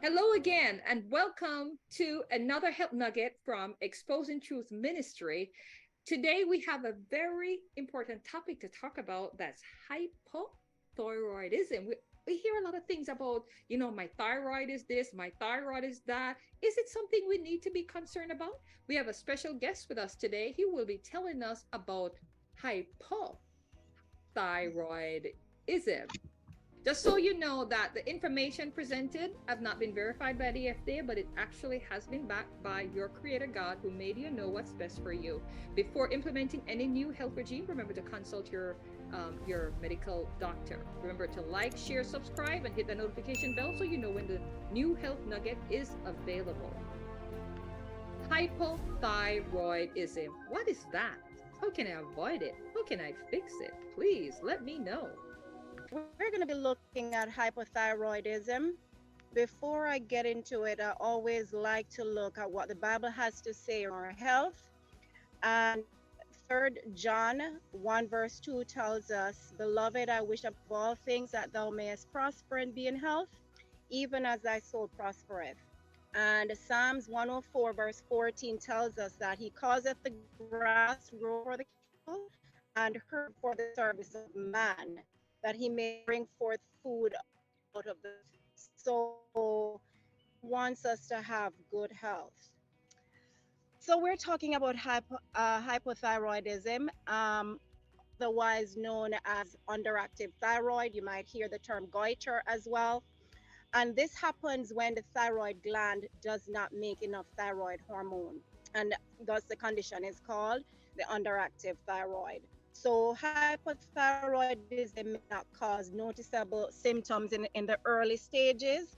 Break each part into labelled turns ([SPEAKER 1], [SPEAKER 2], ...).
[SPEAKER 1] Hello again, and welcome to another Help Nugget from Exposing Truth Ministry. Today, we have a very important topic to talk about that's hypothyroidism. We hear a lot of things about, my thyroid is this, my thyroid is that. Is it something we need to be concerned about? We have a special guest with us today. He will be telling us about hypothyroidism. Just so you know that the information presented have not been verified by the FDA, but it actually has been backed by your creator God who made you know what's best for you. Before implementing any new health regime, remember to consult your medical doctor. Remember to like, share, subscribe, and hit the notification bell so you know when the new health nugget is available. Hypothyroidism. What is that? How can I avoid it? How can I fix it? Please let me know.
[SPEAKER 2] We're going to be looking at hypothyroidism. Before I get into it, I always like to look at what the Bible has to say on our health. And 3 John 1 verse 2 tells us, Beloved, I wish above all things that thou mayest prosper and be in health, even as thy soul prospereth. And Psalms 104 verse 14 tells us that he causeth the grass to grow for the cattle and herb for the service of man, that he may bring forth food out of the earth. So he wants us to have good health. So we're talking about hypothyroidism, otherwise known as underactive thyroid. You might hear the term goiter as well. And this happens when the thyroid gland does not make enough thyroid hormone. And thus the condition is called the underactive thyroid. So hypothyroidism may not cause noticeable symptoms in the early stages.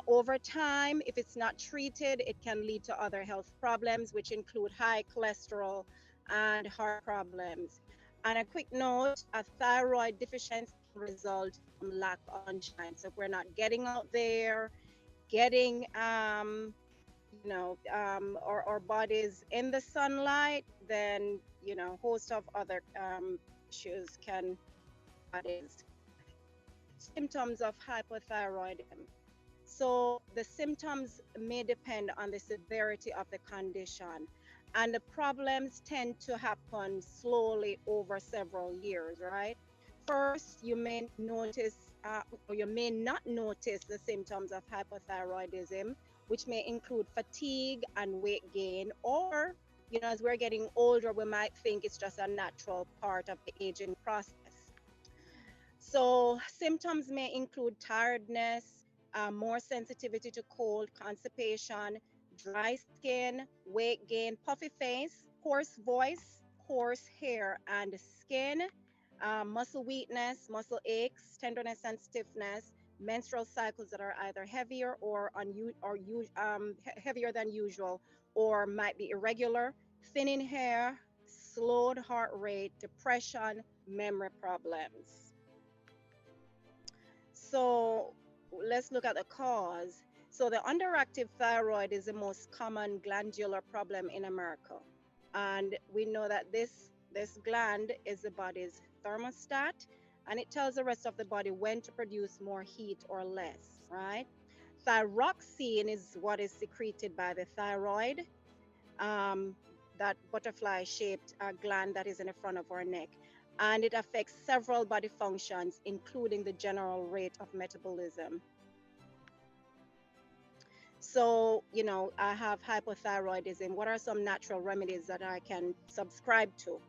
[SPEAKER 2] Over time, if it's not treated, it can lead to other health problems, which include high cholesterol and heart problems. And a quick note, a thyroid deficiency can result from lack of sunshine. So if we're not getting out there, getting our bodies in the sunlight, then host of other issues can arise. Symptoms of hypothyroidism. So the symptoms may depend on the severity of the condition, and the problems tend to happen slowly over several years, right? First, you may notice or you may not notice the symptoms of hypothyroidism, which may include fatigue and weight gain, or as we're getting older, we might think it's just a natural part of the aging process. So symptoms may include tiredness, more sensitivity to cold, constipation, dry skin, weight gain, puffy face, hoarse voice, coarse hair and skin, muscle weakness, muscle aches, tenderness and stiffness, menstrual cycles that are either heavier or heavier than usual, or might be irregular, thinning hair, slowed heart rate, depression, memory problems. So let's look at the cause. So the underactive thyroid is the most common glandular problem in America. And we know that this gland is the body's thermostat, and it tells the rest of the body when to produce more heat or less, right? Thyroxine is what is secreted by the thyroid, that butterfly-shaped gland that is in the front of our neck. And it affects several body functions, including the general rate of metabolism. So, I have hypothyroidism. What are some natural remedies that I can subscribe to?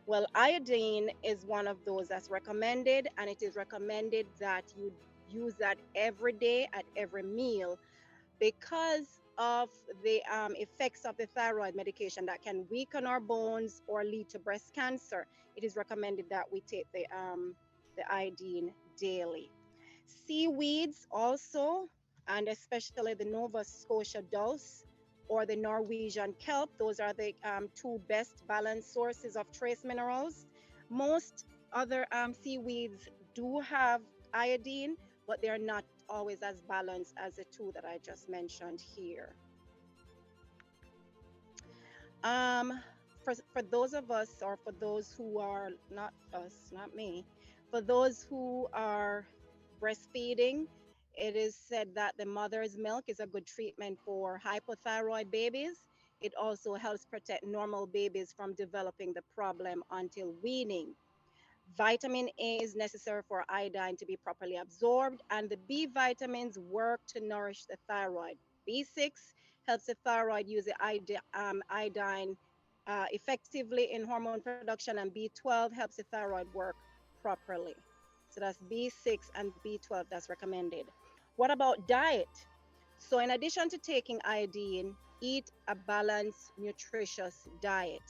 [SPEAKER 2] Well, iodine is one of those that's recommended, and it is recommended that you use that every day at every meal, because of the effects of the thyroid medication that can weaken our bones or lead to breast cancer. It is recommended that we take the iodine daily. Seaweeds also, and especially the Nova Scotia dulse or the Norwegian kelp, those are the two best balanced sources of trace minerals. Most other seaweeds do have iodine, but they're not always as balanced as the two that I just mentioned here. For those of us, or for those who are not us, not me, for those who are breastfeeding, it is said that the mother's milk is a good treatment for hypothyroid babies. It also helps protect normal babies from developing the problem until weaning. Vitamin A is necessary for iodine to be properly absorbed, and the B vitamins work to nourish the thyroid. B6 helps the thyroid use the iodine effectively in hormone production, and B12 helps the thyroid work properly. So that's B6 and B12 that's recommended. What about diet? So, in addition to taking iodine, eat a balanced, nutritious diet.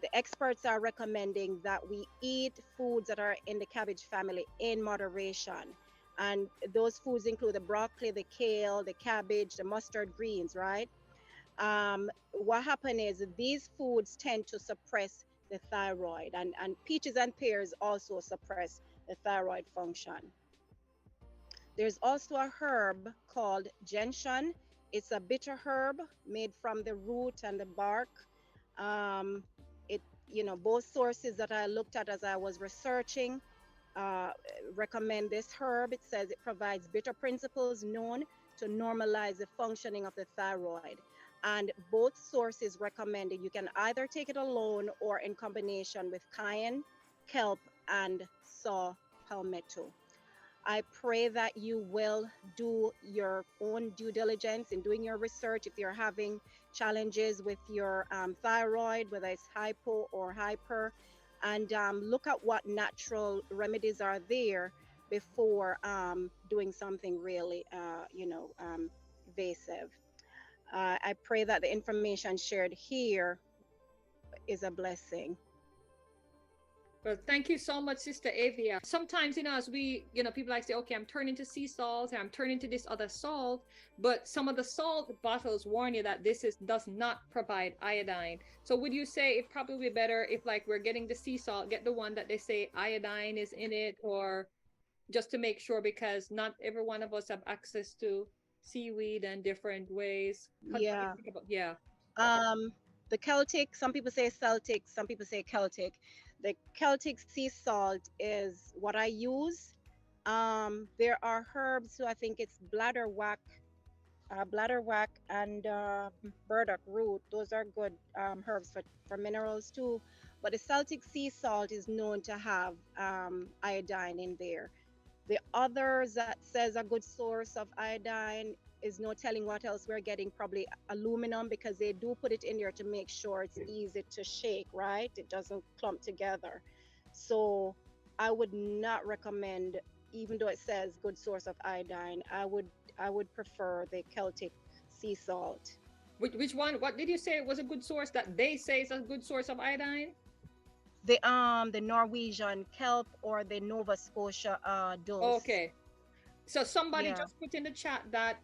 [SPEAKER 2] The experts are recommending that we eat foods that are in the cabbage family in moderation. And those foods include the broccoli, the kale, the cabbage, the mustard greens, right? What happens is these foods tend to suppress the thyroid, and peaches and pears also suppress the thyroid function. There's also a herb called gentian. It's a bitter herb made from the root and the bark. Um, Both sources that I looked at as I was researching uh, recommend this herb. It says it provides bitter principles known to normalize the functioning of the thyroid. And both sources recommended you can either take it alone or in combination with cayenne, kelp, and saw palmetto. I pray that you will do your own due diligence in doing your research. If you're having challenges with your thyroid, whether it's hypo or hyper, and look at what natural remedies are there before doing something really, invasive. I pray that the information shared here is a blessing.
[SPEAKER 1] Well, thank you so much, Sister Avia. Sometimes, as we, people like say, okay, I'm turning to sea salt, and I'm turning to this other salt, but some of the salt bottles warn you that does not provide iodine. So would you say it probably be better if, like, we're getting the sea salt, get the one that they say iodine is in it, or just to make sure, because not every one of us have access to seaweed and different ways.
[SPEAKER 2] Yeah.
[SPEAKER 1] Yeah.
[SPEAKER 2] The Celtic, some people say Celtic, some people say Celtic. The Celtic sea salt is what I use. There are herbs, so I think it's bladderwhack and burdock root. Those are good herbs for minerals too. But the Celtic sea salt is known to have iodine in there. The others that says a good source of iodine is no telling what else we're getting, probably aluminum, because they do put it in there to make sure it's easy to shake, right? It doesn't clump together. So I would not recommend, even though it says good source of iodine, I would prefer the Celtic sea salt.
[SPEAKER 1] Which one? What did you say was a good source that they say is a good source of iodine?
[SPEAKER 2] The Norwegian kelp or the Nova Scotia dose.
[SPEAKER 1] Okay. So somebody
[SPEAKER 2] Yeah.
[SPEAKER 1] just put in the chat that,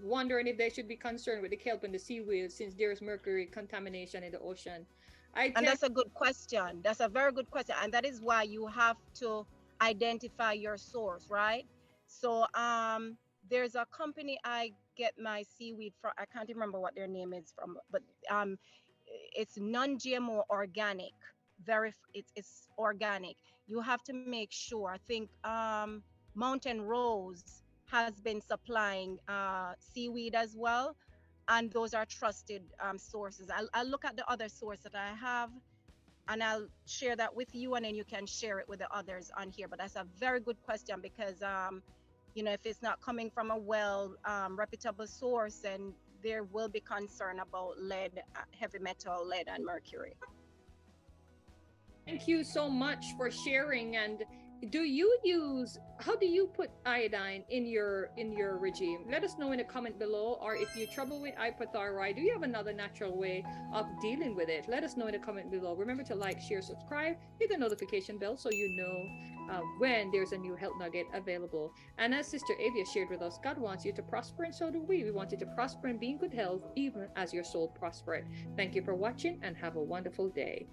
[SPEAKER 1] wondering if they should be concerned with the kelp and the seaweed since there's mercury contamination in the ocean.
[SPEAKER 2] And that's a good question. That's a very good question. And that is why you have to identify your source, right? So there's a company I get my seaweed from. I can't remember what their name is from, but it's non-GMO organic. It's organic. You have to make sure. I think Mountain Rose has been supplying seaweed as well, and those are trusted sources. I'll look at the other source that I have, and I'll share that with you, and then you can share it with the others on here. But that's a very good question, because if it's not coming from a reputable source, then there will be concern about lead, heavy metal, lead, and mercury.
[SPEAKER 1] Thank you so much for sharing. And how do you put iodine in your regime? Let us know in a comment below. Or if you're trouble with hyperthyroid, do you have another natural way of dealing with it? Let us know in a comment below. Remember to like, share, subscribe, hit the notification bell so you know when there's a new health nugget available. And as Sister Avia shared with us, God wants you to prosper, and so do we. We want you to prosper and be in good health, even as your soul prospereth. Thank you for watching, and have a wonderful day.